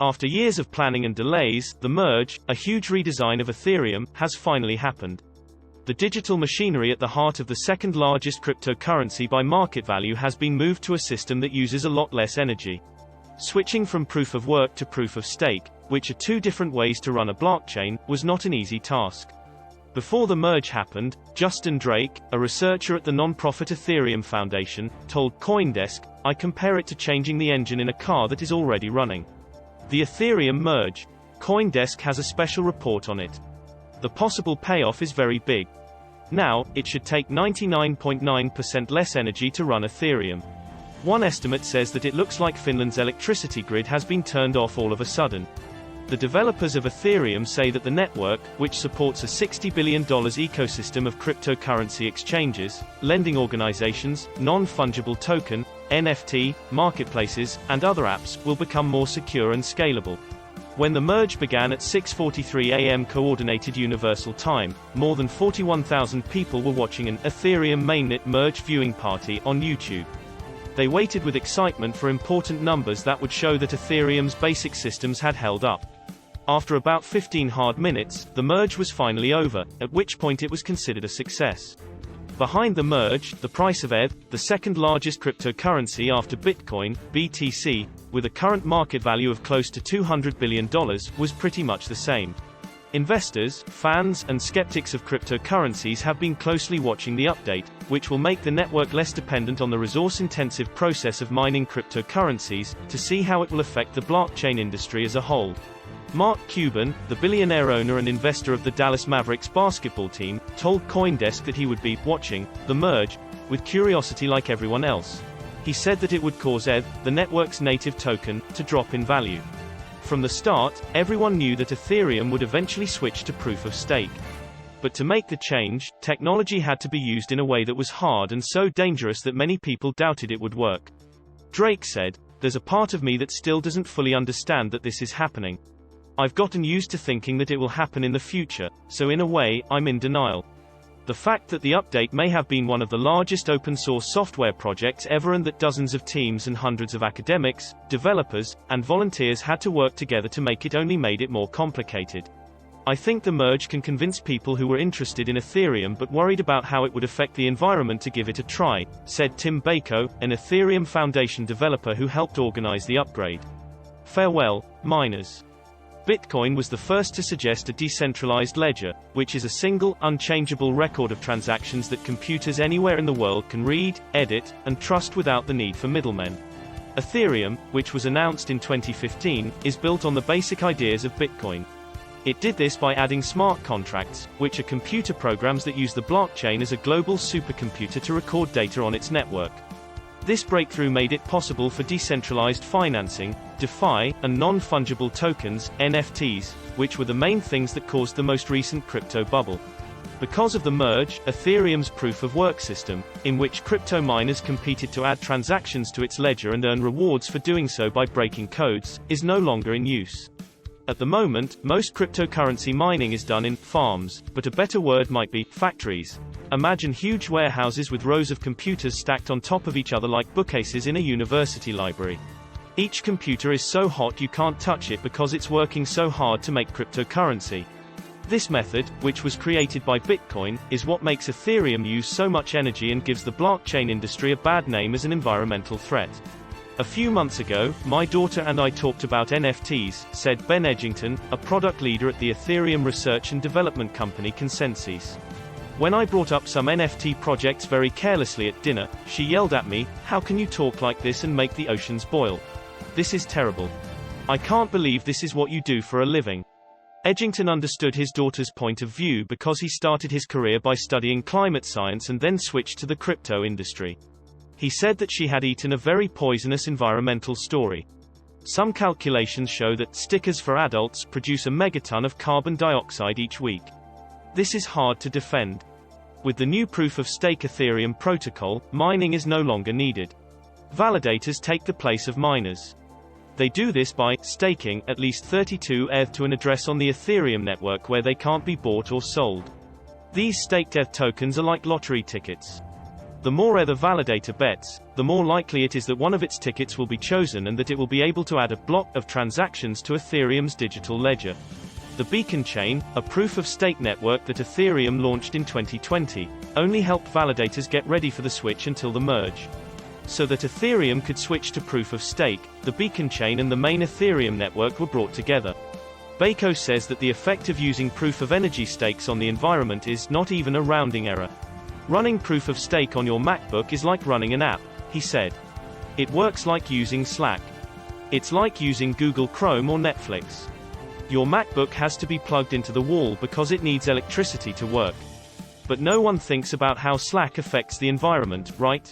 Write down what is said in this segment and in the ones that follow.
After years of planning and delays, the merge, a huge redesign of Ethereum, has finally happened. The digital machinery at the heart of the second largest cryptocurrency by market value has been moved to a system that uses a lot less energy. Switching from proof of work to proof of stake, which are two different ways to run a blockchain, was not an easy task. Before the merge happened, Justin Drake, a researcher at the non-profit Ethereum Foundation, told CoinDesk, "I compare it to changing the engine in a car that is already running." The Ethereum merge. CoinDesk has a special report on it. The possible payoff is very big. Now, it should take 99.9% less energy to run Ethereum. One estimate says that it looks like Finland's electricity grid has been turned off all of a sudden. The developers of Ethereum say that the network, which supports a $60 billion ecosystem of cryptocurrency exchanges, lending organizations, non-fungible token, NFT, marketplaces, and other apps, will become more secure and scalable. When the merge began at 6:43 a.m. Coordinated Universal Time, more than 41,000 people were watching an Ethereum mainnet merge viewing party on YouTube. They waited with excitement for important numbers that would show that Ethereum's basic systems had held up. After about 15 hard minutes, the merge was finally over, at which point it was considered a success. Behind the merge, the price of ETH, the second largest cryptocurrency after Bitcoin, BTC, with a current market value of close to $200 billion, was pretty much the same. Investors, fans, and skeptics of cryptocurrencies have been closely watching the update, which will make the network less dependent on the resource-intensive process of mining cryptocurrencies, to see how it will affect the blockchain industry as a whole. Mark Cuban, the billionaire owner and investor of the Dallas Mavericks basketball team, told CoinDesk that he would be watching the merge with curiosity like everyone else. He said that it would cause ETH, the network's native token, to drop in value. From the start, everyone knew that Ethereum would eventually switch to proof of stake. But to make the change, technology had to be used in a way that was hard and so dangerous that many people doubted it would work. Drake said, "There's a part of me that still doesn't fully understand that this is happening. I've gotten used to thinking that it will happen in the future, so in a way, I'm in denial." The fact that the update may have been one of the largest open-source software projects ever and that dozens of teams and hundreds of academics, developers, and volunteers had to work together to make it only made it more complicated. "I think the merge can convince people who were interested in Ethereum but worried about how it would affect the environment to give it a try," said Tim Bako, an Ethereum Foundation developer who helped organize the upgrade. Farewell, miners. Bitcoin was the first to suggest a decentralized ledger, which is a single, unchangeable record of transactions that computers anywhere in the world can read, edit, and trust without the need for middlemen. Ethereum, which was announced in 2015, is built on the basic ideas of Bitcoin. It did this by adding smart contracts, which are computer programs that use the blockchain as a global supercomputer to record data on its network. This breakthrough made it possible for decentralized financing, DeFi, and non-fungible tokens, NFTs, which were the main things that caused the most recent crypto bubble. Because of the merge, Ethereum's proof-of-work system, in which crypto miners competed to add transactions to its ledger and earn rewards for doing so by breaking codes, is no longer in use. At the moment, most cryptocurrency mining is done in farms, but a better word might be factories. Imagine huge warehouses with rows of computers stacked on top of each other like bookcases in a university library. Each computer is so hot you can't touch it because it's working so hard to make cryptocurrency. This method, which was created by Bitcoin, is what makes Ethereum use so much energy and gives the blockchain industry a bad name as an environmental threat. "A few months ago, my daughter and I talked about NFTs," said Ben Edgington, a product leader at the Ethereum research and development company ConsenSys. "When I brought up some NFT projects very carelessly at dinner, she yelled at me, 'How can you talk like this and make the oceans boil? This is terrible. I can't believe this is what you do for a living.'" Edgington understood his daughter's point of view because he started his career by studying climate science and then switched to the crypto industry. He said that she had eaten a very poisonous environmental story. Some calculations show that stickers for adults produce a megaton of carbon dioxide each week. This is hard to defend. With the new proof-of-stake Ethereum protocol, mining is no longer needed. Validators take the place of miners. They do this by staking at least 32 ETH to an address on the Ethereum network where they can't be bought or sold. These staked ETH tokens are like lottery tickets. The more Ether validator bets, the more likely it is that one of its tickets will be chosen and that it will be able to add a block of transactions to Ethereum's digital ledger. The Beacon chain, a proof-of-stake network that Ethereum launched in 2020, only helped validators get ready for the switch until the merge. So that Ethereum could switch to proof-of-stake, the Beacon chain and the main Ethereum network were brought together. Bako says that the effect of using proof-of-energy stakes on the environment is not even a rounding error. Running proof-of-stake on your MacBook is like running an app, he said. It works like using Slack. It's like using Google Chrome or Netflix. Your MacBook has to be plugged into the wall because it needs electricity to work. But no one thinks about how Slack affects the environment, right?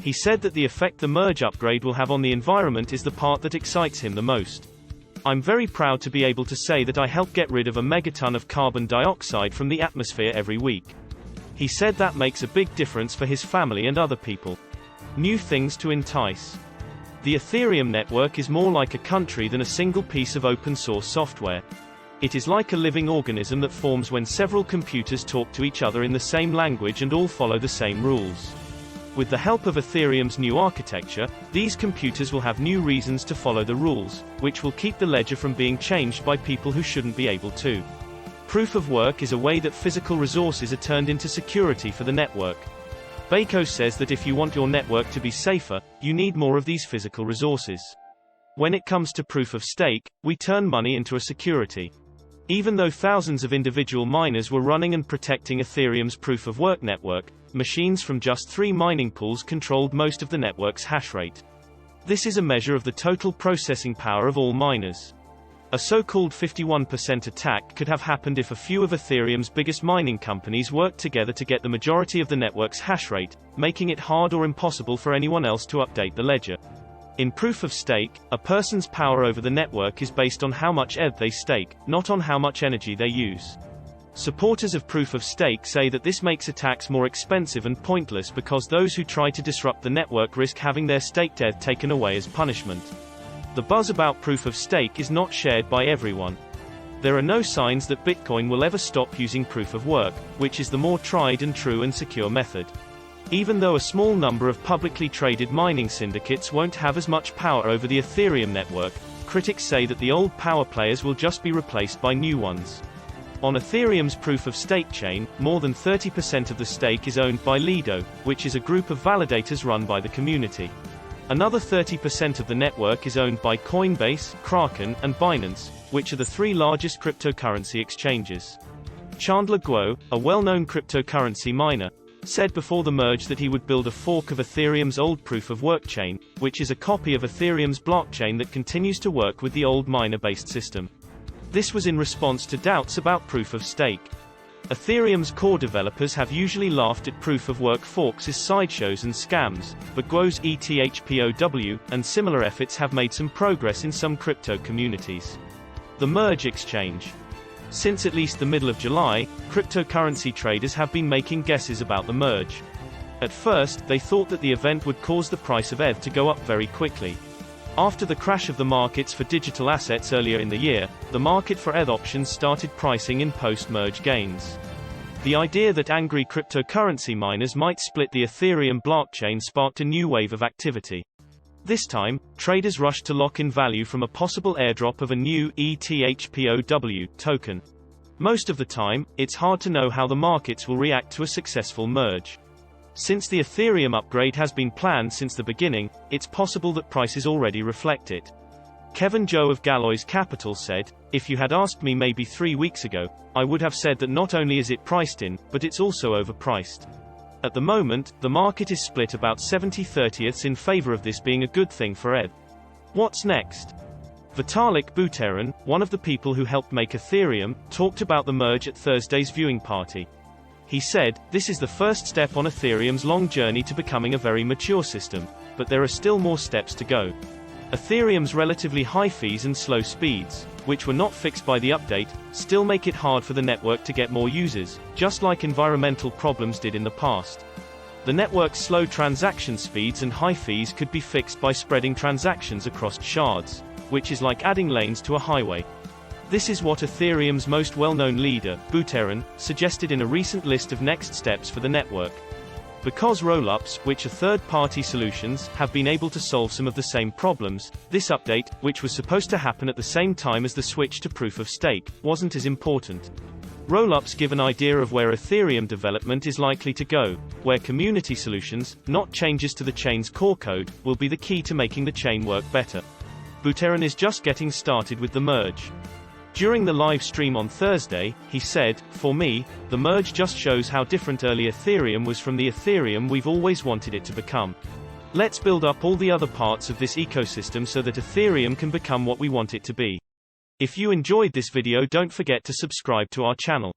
He said that the effect the merge upgrade will have on the environment is the part that excites him the most. I'm very proud to be able to say that I help get rid of a megaton of carbon dioxide from the atmosphere every week. He said that makes a big difference for his family and other people. New things to entice. The Ethereum network is more like a country than a single piece of open-source software. It is like a living organism that forms when several computers talk to each other in the same language and all follow the same rules. With the help of Ethereum's new architecture, these computers will have new reasons to follow the rules, which will keep the ledger from being changed by people who shouldn't be able to. Proof of work is a way that physical resources are turned into security for the network. Bako says that if you want your network to be safer, you need more of these physical resources. When it comes to proof of stake, we turn money into a security. Even though thousands of individual miners were running and protecting Ethereum's proof of work network, machines from just 3 mining pools controlled most of the network's hash rate. This is a measure of the total processing power of all miners. A so-called 51% attack could have happened if a few of Ethereum's biggest mining companies worked together to get the majority of the network's hash rate, making it hard or impossible for anyone else to update the ledger. In proof of stake, a person's power over the network is based on how much ETH they stake, not on how much energy they use. Supporters of proof of stake say that this makes attacks more expensive and pointless because those who try to disrupt the network risk having their staked ETH taken away as punishment. The buzz about proof of stake is not shared by everyone. There are no signs that Bitcoin will ever stop using proof of work, which is the more tried and true and secure method. Even though a small number of publicly traded mining syndicates won't have as much power over the Ethereum network, critics say that the old power players will just be replaced by new ones. On Ethereum's proof-of-stake chain, more than 30% of the stake is owned by Lido, which is a group of validators run by the community. Another 30% of the network is owned by Coinbase, Kraken, and Binance, which are the 3 largest cryptocurrency exchanges. Chandler Guo, a well-known cryptocurrency miner, said before the merge that he would build a fork of Ethereum's old proof-of-work chain, which is a copy of Ethereum's blockchain that continues to work with the old miner-based system. This was in response to doubts about proof of stake. Ethereum's core developers have usually laughed at proof-of-work forks as sideshows and scams, but Guo's ETHPOW and similar efforts have made some progress in some crypto communities. The Merge Exchange. Since at least the middle of July, cryptocurrency traders have been making guesses about the merge. At first, they thought that the event would cause the price of ETH to go up very quickly. After the crash of the markets for digital assets earlier in the year, the market for ETH options started pricing in post-merge gains. The idea that angry cryptocurrency miners might split the Ethereum blockchain sparked a new wave of activity. This time, traders rushed to lock in value from a possible airdrop of a new ETHPOW token. Most of the time, it's hard to know how the markets will react to a successful merge. Since the Ethereum upgrade has been planned since the beginning, it's possible that prices already reflect it. Kevin Joe of Galloys Capital said, "If you had asked me maybe 3 weeks ago, I would have said that not only is it priced in, but it's also overpriced. At the moment, the market is split about 70/30 in favor of this being a good thing for ETH. What's next?" Vitalik Buterin, one of the people who helped make Ethereum, talked about the merge at Thursday's viewing party. He said, "This is the first step on Ethereum's long journey to becoming a very mature system, but there are still more steps to go. Ethereum's relatively high fees and slow speeds, which were not fixed by the update, still make it hard for the network to get more users, just like environmental problems did in the past. The network's slow transaction speeds and high fees could be fixed by spreading transactions across shards, which is like adding lanes to a highway. This is what Ethereum's most well-known leader, Buterin, suggested in a recent list of next steps for the network. Because rollups, which are third-party solutions, have been able to solve some of the same problems, this update, which was supposed to happen at the same time as the switch to proof of stake, wasn't as important. Rollups give an idea of where Ethereum development is likely to go, where community solutions, not changes to the chain's core code, will be the key to making the chain work better. Buterin is just getting started with the merge. During the live stream on Thursday, he said, "For me, the merge just shows how different early Ethereum was from the Ethereum we've always wanted it to become. Let's build up all the other parts of this ecosystem so that Ethereum can become what we want it to be." If you enjoyed this video, don't forget to subscribe to our channel.